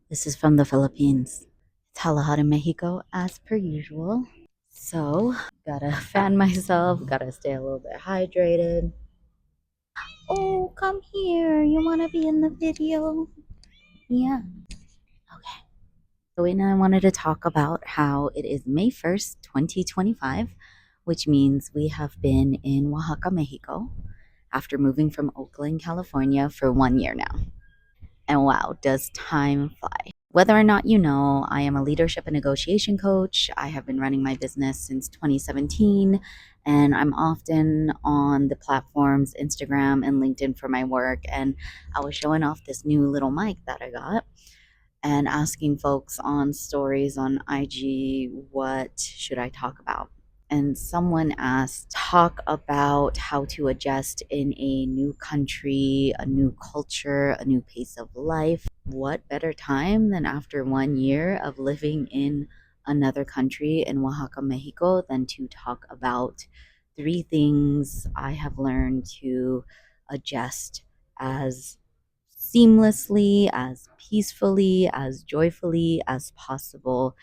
This is from the Philippines. It's Halahad in Mexico as per usual. So, gotta fan myself, gotta stay a little bit hydrated. Oh, come here. You wanna be in the video? Yeah. Okay. So, I wanted to talk about how it is May 1st, 2025, which means we have been in Oaxaca, Mexico, after moving from Oakland, California for 1 year now. And wow, does time fly. Whether or not you know, I am a leadership and negotiation coach. I have been running my business since 2017, and I'm often on the platforms Instagram and LinkedIn for my work. And I was showing off this new little mic that I got and asking folks on stories on IG, what should I talk about? And someone asked, talk about how to adjust in a new country, a new culture, a new pace of life. What better time than after 1 year of living in another country in Oaxaca, Mexico, than to talk about 3 things I have learned to adjust as seamlessly, as peacefully, as joyfully as possible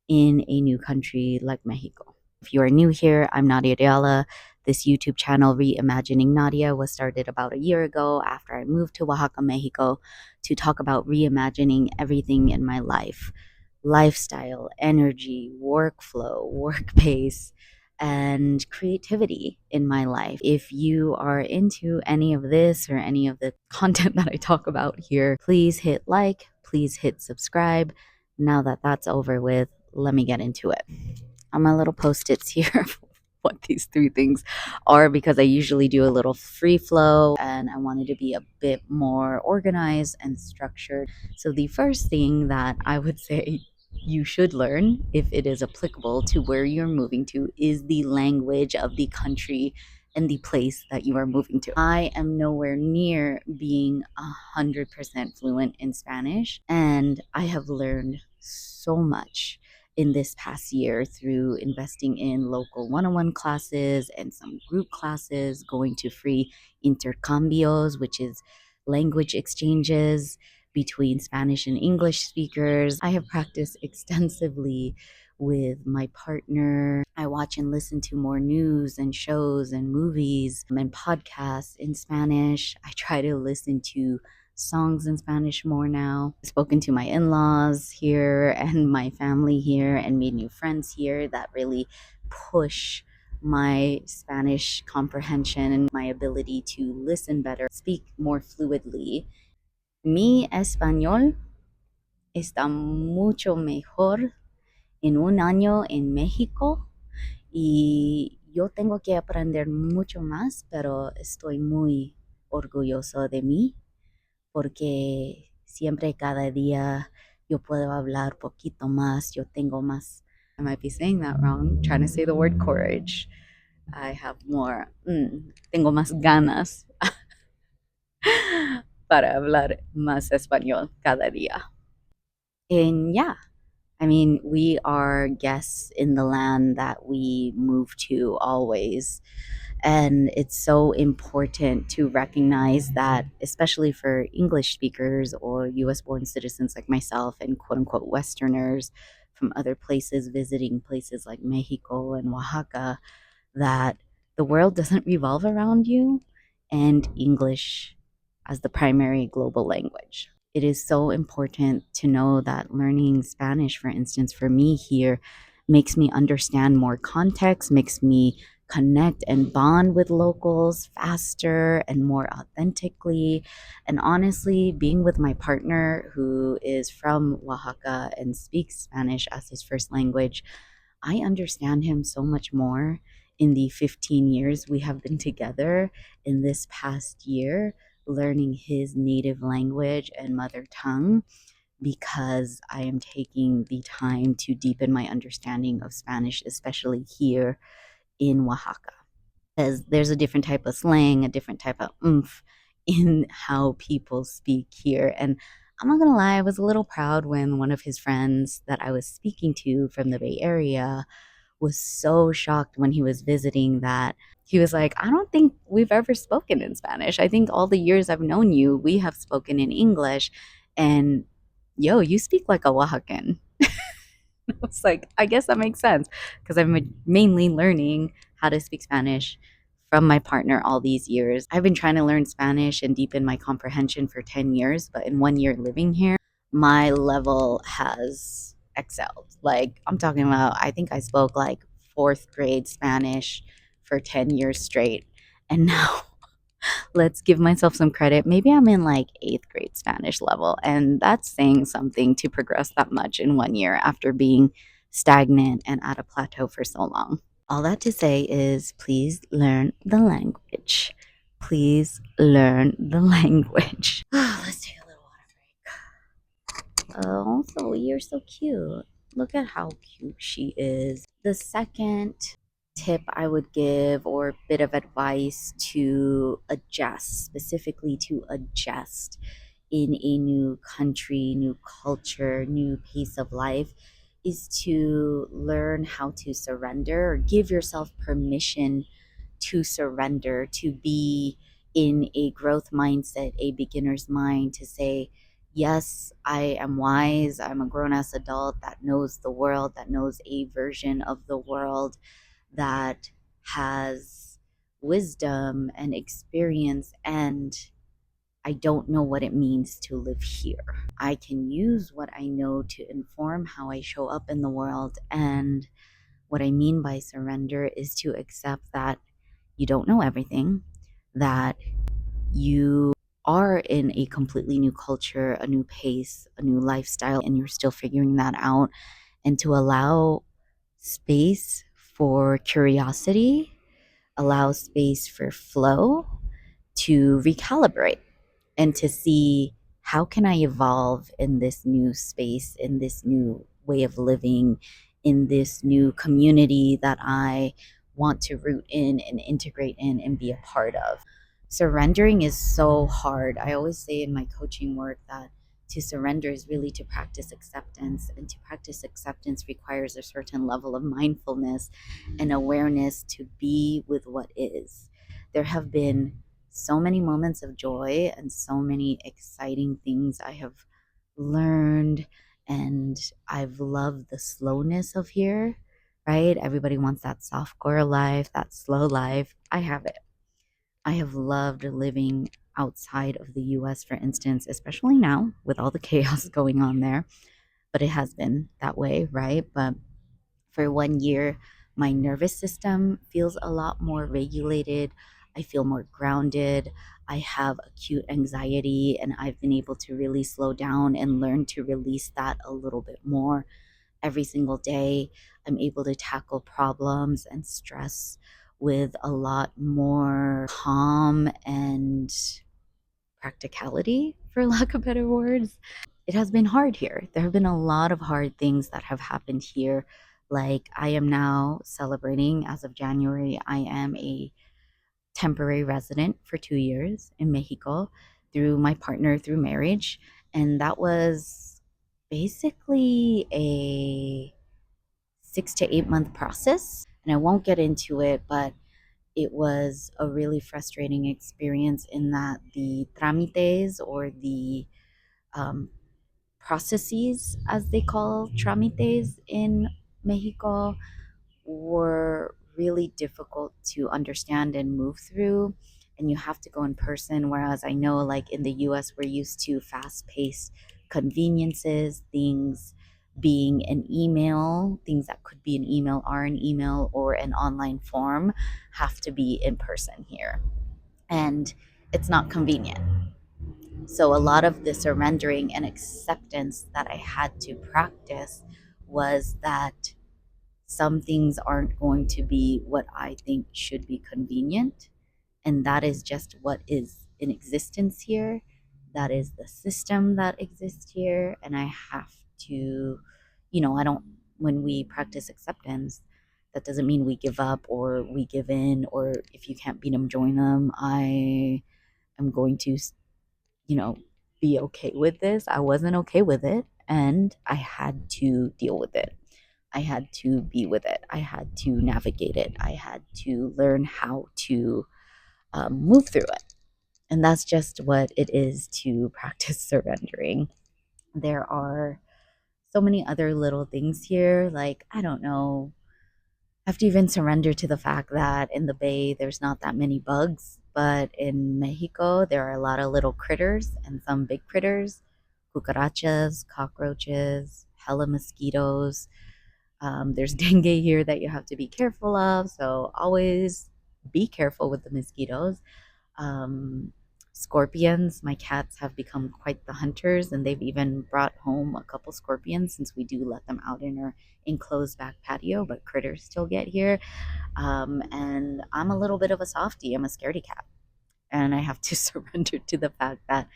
in a new country like Mexico. If you are new here, I'm Nadia Ayala. This YouTube channel, Reimagining Nadia, was started about a year ago after I moved to Oaxaca, Mexico, to talk about reimagining everything in my life: lifestyle, energy, workflow, work pace, and creativity in my life. If you are into any of this or any of the content that I talk about here, please hit like, please hit subscribe. Now that that's over with, let me get into it. On my little post-its here, what these 3 things are, because I usually do a little free flow and I wanted to be a bit more organized and structured. So the first thing that I would say you should learn, if it is applicable to where you're moving to, is the language of the country and the place that you are moving to. I am nowhere near being 100% fluent in Spanish, and I have learned so much in this past year through investing in local one-on-one classes and some group classes, going to free intercambios, which is language exchanges between Spanish and English speakers. I have practiced extensively with my partner. I watch and listen to more news and shows and movies and podcasts in Spanish. I try to listen to songs in Spanish more now. I've spoken to my in-laws here and my family here and made new friends here that really push my Spanish comprehension and my ability to listen better, speak more fluidly. Mi español está mucho mejor en un año en México y yo tengo que aprender mucho más, pero estoy muy orgulloso de mí porque siempre cada día yo puedo hablar poquito más, yo tengo más. I might be saying that wrong, trying to say the word courage. I have more, tengo más ganas para hablar más español cada día. And yeah, I mean, we are guests in the land that we move to always. And it's so important to recognize that, especially for English speakers or US born citizens like myself and quote unquote Westerners from other places visiting places like Mexico and Oaxaca, that the world doesn't revolve around you and English as the primary global language. It is so important to know that learning Spanish, for instance, for me here, makes me understand more context, makes me connect and bond with locals faster and more authentically. And honestly, being with my partner who is from Oaxaca and speaks Spanish as his first language, I understand him so much more in the 15 years we have been together. In this past year, learning his native language and mother tongue, because I am taking the time to deepen my understanding of Spanish, especially here in Oaxaca. Because there's a different type of slang, a different type of oomph in how people speak here. And I'm not gonna lie, I was a little proud when one of his friends that I was speaking to from the Bay Area was so shocked when he was visiting that he was like, I don't think we've ever spoken in Spanish. I think all the years I've known you, we have spoken in English. And yo, you speak like a Oaxacan. I was like, I guess that makes sense because I'm mainly learning how to speak Spanish from my partner all these years. I've been trying to learn Spanish and deepen my comprehension for 10 years, but in 1 year living here, my level has excelled. Like, I'm talking about, I think I spoke like fourth grade Spanish for 10 years straight. And now let's give myself some credit. Maybe I'm in like eighth grade Spanish level, and that's saying something to progress that much in 1 year after being stagnant and at a plateau for so long. All that to say is please learn the language. Please learn the language. Let's take a little water break. Also, you're so cute. Look at how cute she is. The second tip I would give, or bit of advice to adjust, specifically to adjust in a new country, new culture, new pace of life, is to learn how to surrender or give yourself permission to surrender, to be in a growth mindset, a beginner's mind, to say, yes, I am wise. I'm a grown ass adult that knows the world, that knows a version of the world, that has wisdom and experience, and I don't know what it means to live here. I can use what I know to inform how I show up in the world. And what I mean by surrender is to accept that you don't know everything, that you are in a completely new culture, a new pace, a new lifestyle, and you're still figuring that out, and to allow space for curiosity, allow space for flow, to recalibrate and to see how can I evolve in this new space, in this new way of living, in this new community that I want to root in and integrate in and be a part of. Surrendering is so hard. I always say in my coaching work that to surrender is really to practice acceptance, and to practice acceptance requires a certain level of mindfulness and awareness to be with what is. There have been so many moments of joy and so many exciting things I have learned, and I've loved the slowness of here, right? Everybody wants that softcore life, that slow life. I have it. I have loved living outside of the US, for instance, especially now with all the chaos going on there. But it has been that way, right? But for 1 year, my nervous system feels a lot more regulated. I feel more grounded. I have acute anxiety, and I've been able to really slow down and learn to release that a little bit more every single day. I'm able to tackle problems and stress with a lot more calm and practicality, for lack of better words. It has been hard here. There have been a lot of hard things that have happened here. Like, I am now celebrating, as of January, I am a temporary resident for 2 years in Mexico through my partner through marriage. And that was basically a 6 to 8 month process. And I won't get into it, but it was a really frustrating experience in that the trámites, or the um, processes, as they call trámites in Mexico, were really difficult to understand and move through. And you have to go in person. Whereas I know, like in the US, we're used to fast paced conveniences, things being an email, things that could be an email are an email, or an online form have to be in person here. And it's not convenient. So, a lot of the surrendering and acceptance that I had to practice was that some things aren't going to be what I think should be convenient. And that is just what is in existence here. That is the system that exists here. And I have to, I don't, when we practice acceptance, that doesn't mean we give up or we give in, or if you can't beat them, join them. I am going to, you know, be okay with this. I wasn't okay with it, and I had to deal with it. I had to be with it. I had to navigate it. I had to learn how to move through it. And that's just what it is to practice surrendering. There are so many other little things here. Like, I don't know, I have to even surrender to the fact that in the Bay, there's not that many bugs. But in Mexico, there are a lot of little critters and some big critters, cucarachas, cockroaches, hella mosquitoes. There's dengue here that you have to be careful of. So always be careful with the mosquitoes. um, Scorpions. My cats have become quite the hunters, and they've even brought home a couple scorpions since we do let them out in our enclosed back patio, but critters still get here. And I'm a little bit of a softie. I'm a scaredy cat. And I have to surrender to the fact that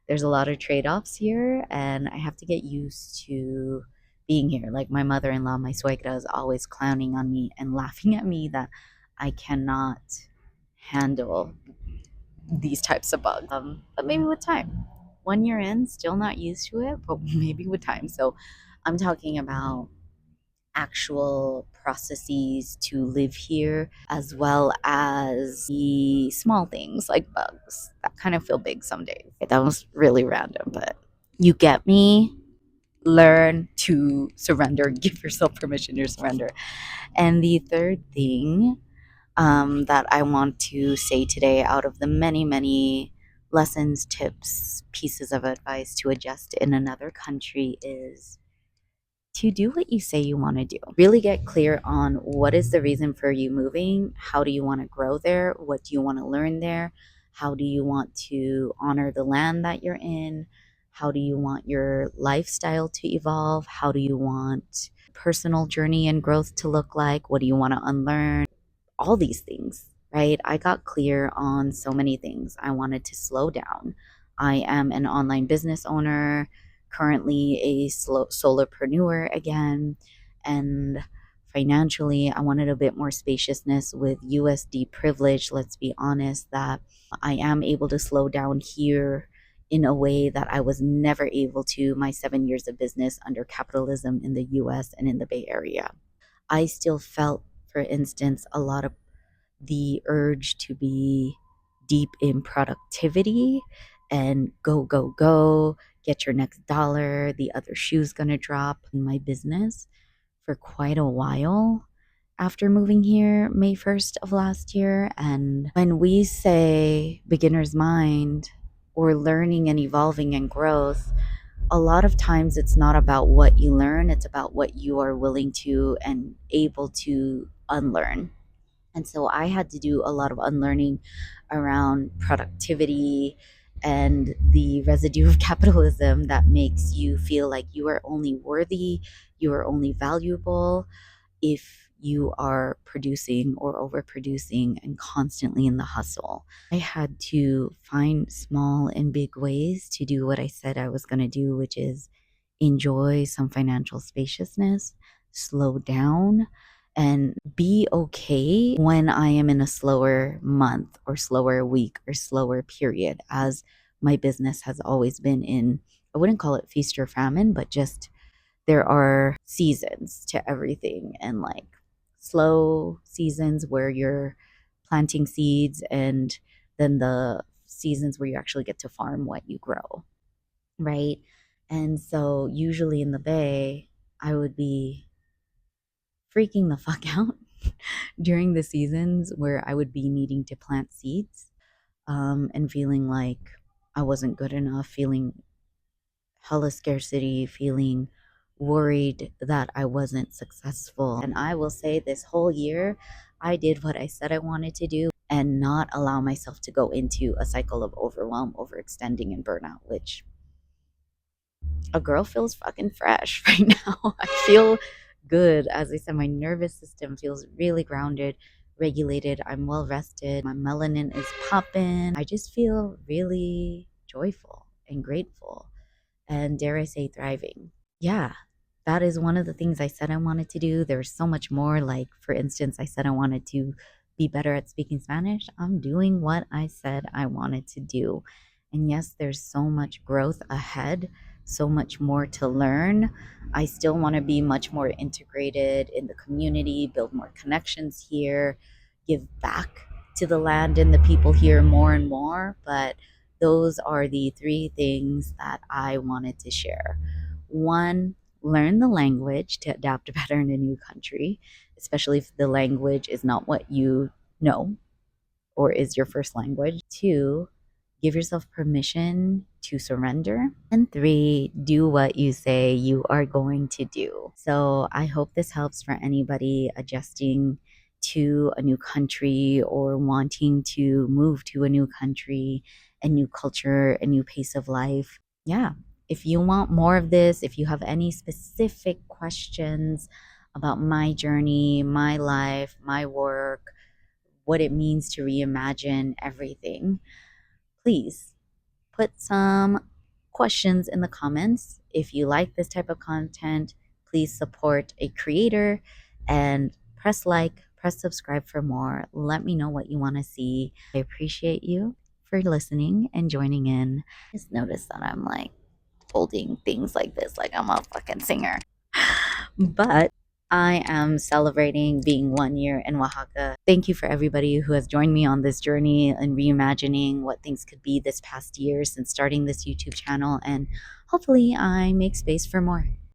there's a lot of trade offs here, and I have to get used to being here. Like my mother in law, my suegra, is always clowning on me and laughing at me that I cannot handle these types of bugs. But maybe with time. 1 year in, still not used to it, but maybe with time. So I'm talking about actual processes to live here, as well as the small things like bugs that kind of feel big some days. That was really random, but you get me. Learn to surrender, give yourself permission to surrender. And the third thing that I want to say today, out of the many, many lessons, tips, pieces of advice to adjust in another country, is to do what you say you want to do. Really get clear on what is the reason for you moving. How do you want to grow there? What do you want to learn there? How do you want to honor the land that you're in? How do you want your lifestyle to evolve? How do you want personal journey and growth to look like? What do you want to unlearn? All these things, right? I got clear on so many things. I wanted to slow down. I am an online business owner, currently a solopreneur again, and financially, I wanted a bit more spaciousness with USD privilege. Let's be honest that I am able to slow down here in a way that I was never able to my 7 years of business under capitalism in the US and in the Bay Area. I still felt, for instance, a lot of the urge to be deep in productivity and go, go, go, get your next dollar, the other shoe's gonna drop in my business for quite a while after moving here May 1st of last year. And when we say beginner's mind or learning and evolving and growth, a lot of times it's not about what you learn, it's about what you are willing to and able to unlearn. And so I had to do a lot of unlearning around productivity and the residue of capitalism that makes you feel like you are only worthy, you are only valuable if you are producing or overproducing and constantly in the hustle. I had to find small and big ways to do what I said I was going to do, which is enjoy some financial spaciousness, slow down, and be okay when I am in a slower month or slower week or slower period, as my business has always been in. I wouldn't call it feast or famine, but just there are seasons to everything, and like slow seasons where you're planting seeds, and then the seasons where you actually get to farm what you grow, right? And so usually in the Bay, I would be freaking the fuck out during the seasons where I would be needing to plant seeds, and feeling like I wasn't good enough, feeling hella scarcity, feeling worried that I wasn't successful. And I will say this whole year, I did what I said I wanted to do and not allow myself to go into a cycle of overwhelm, overextending, and burnout, which a girl feels fucking fresh right now. I feel good. As I said, my nervous system feels really grounded, regulated. I'm well rested. My melanin is popping. I just feel really joyful and grateful, and dare I say, thriving. Yeah, that is one of the things I said I wanted to do. There's so much more. Like, for instance, I said I wanted to be better at speaking Spanish. I'm doing what I said I wanted to do. And yes, there's so much growth ahead, so much more to learn. I still want to be much more integrated in the community, build more connections here, give back to the land and the people here more and more. But Those are the three things that I wanted to share. One, learn the language to adapt better in a new country, especially if the language is not what you know or is your first language. Two, give yourself permission to surrender. And three, do what you say you are going to do. So I hope this helps for anybody adjusting to a new country or wanting to move to a new country, a new culture, a new pace of life. Yeah. If you want more of this, if you have any specific questions about my journey, my life, my work, what it means to reimagine everything, please put some questions in the comments. If you like this type of content, please support a creator and press like, press subscribe for more. Let me know what you want to see. I appreciate you for listening and joining in. Just notice that I'm like holding things like this, like I'm a fucking singer. But I am celebrating being 1 year in Oaxaca. Thank you for everybody who has joined me on this journey and reimagining what things could be this past year since starting this YouTube channel. And hopefully, I make space for more.